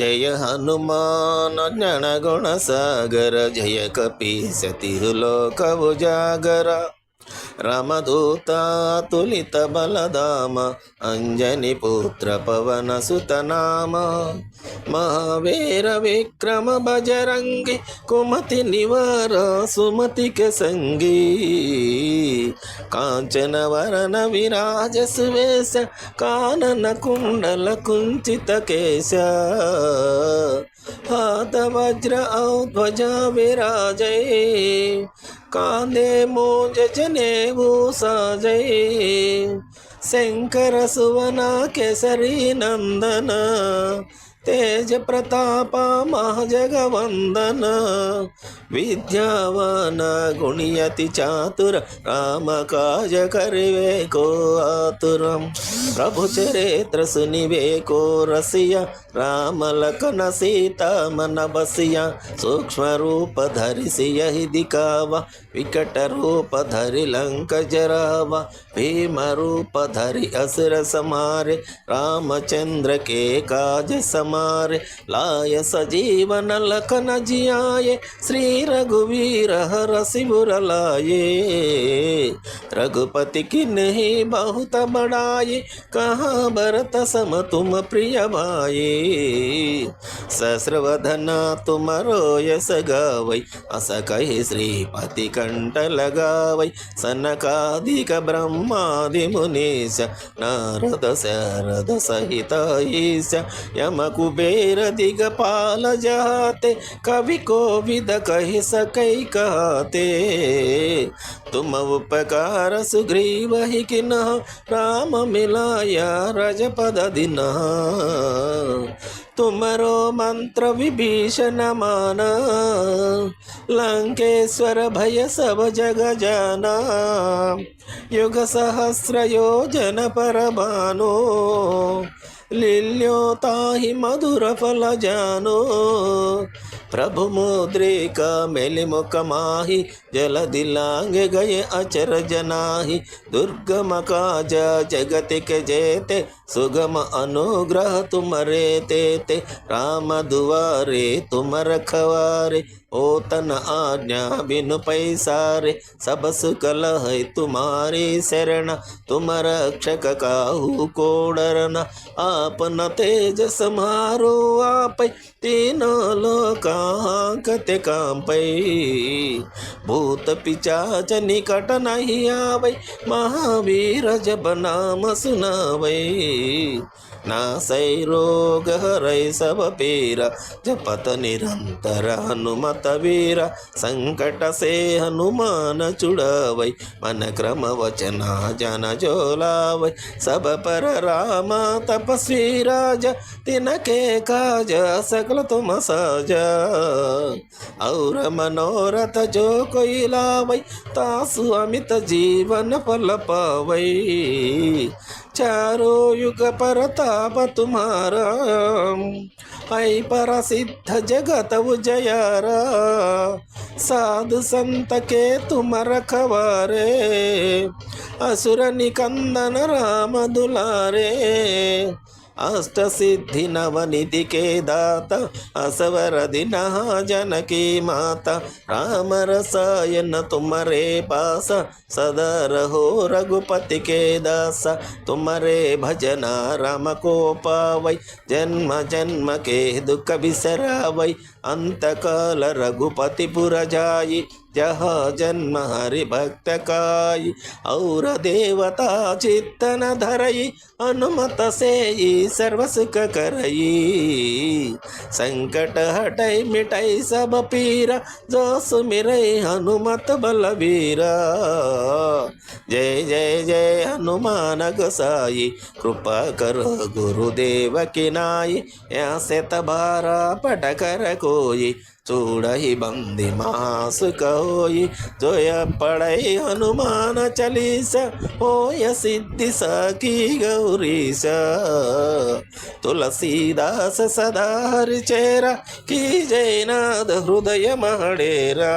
జయ హనుమాన జ్ఞానగుణ సాగర జయ కపీశ తిరులోక ఉజాగర రామదూత తులిత బలదామ అంజని పుత్ర పవన సుతనామ మహావీర విక్రమ బజరంగి కుమతి నివార సుమతిక సంగీ కాంచన వరణ విరాజ సువేశ కానన కుండల కుంచిత కేశ हाथ वज्र ध्वजा विराजय कांधे मूंज जनेऊ साजय शंकर सुवन केसरी नंदन तेज प्रताप महाजगवंदन विद्यावान गुणियति चातुर राम काज करिवे को आतुरम प्रभु चरित्र सुनिवे को रसिया राम लखन सीता मन बसिया सूक्ष्म रूप धरि सियहि दिखावा विकट रूप धरि लंक जरावा भीम रूप धरि असुर समारे रामचंद्र के काज समारे लाय सजीवन लखन जियाए श्री रघुवीर हर सिमुर लाए रघुपति की नहीं बहुत बड़ाई कहाँ भरत सम तुम प्रिय भाई सहस्रवदन तुमरो यस गावै अस कहि श्रीपति कंठ लगावै सनकादिक ब्रह्मादि मुनीश नारद शरद सहित ईश यम कुबेर दिगपाल जहाते कवि कोविद कहि सकै कहते तुम उपकार सुग्रीव ही किन्ह राम मिलाया रजपद दिनह तुमरो मंत्र विभीषण माना लंकेश्वर भय सब जग जाना युग सहस्र योजन पर भानो लील्यो ताहि मधुर फल जानो प्रभु मुद्रिका मेलिमुख माहि जल दिलांगे गए अचर जनाहि दुर्गम काज जगति के जेते सुगम अनुग्रह तुम्हारे तेते राम दुआरे तुम रखवारे ओ तन आज्ञा बिनु पैसारे सब सुख लहै तुम्हारी शरण तुम रक्षक काहू को डरना आपन तेज समारो आपै तीनों लोका कते कांपै भूत पिचाच निकट नहीं आवै महावीर जब नाम सुनावै नासै रोग हरै सब पीरा जपत निरंतर हनुमत वीरा संकट से हनुमान छुड़ावै मन क्रम वचना जन जोलावै सब पर राम तपस्वी राजा तिनके काज सकल तुम साजा और मनोरथ जो कोई लावै तासु अमित जीवन फल पावै चारों युग परताप तुम्हारा ऐ प्रसिद्ध जगत उजयारा साधु संत के तुम रखवारे असुर निकंदन राम दुलारे अष्ट सिद्धि नवनिधि के दाता असवर दिना जनकी माता राम रसायन तुम्हारे पासा सदा रहो रघुपति के दासा तुम्हारे भजना राम को पावै जन्म जन्म के दुख बिसरावै अंत काल रघुपति पुर जाई जहाँ जन्म हरि भक्त काई और देवता चित्तन धरई अनुमत से सर्व सुख करई संकट हटई मिटई सब पीरा जो सुमिरई हनुमत बलवीरा जय जय जय हनुमान गोसाई कृपा करो गुरुदेव की नाई ऐसे तबारा पट कर कोई चूड़ही बंदी मास कहोई जोय पढ़ई हनुमान चालीसा होय सिद्धि सखी गौरीश तुलसीदास सदा हरि चेरा की जयनाथ हृदय महडेरा।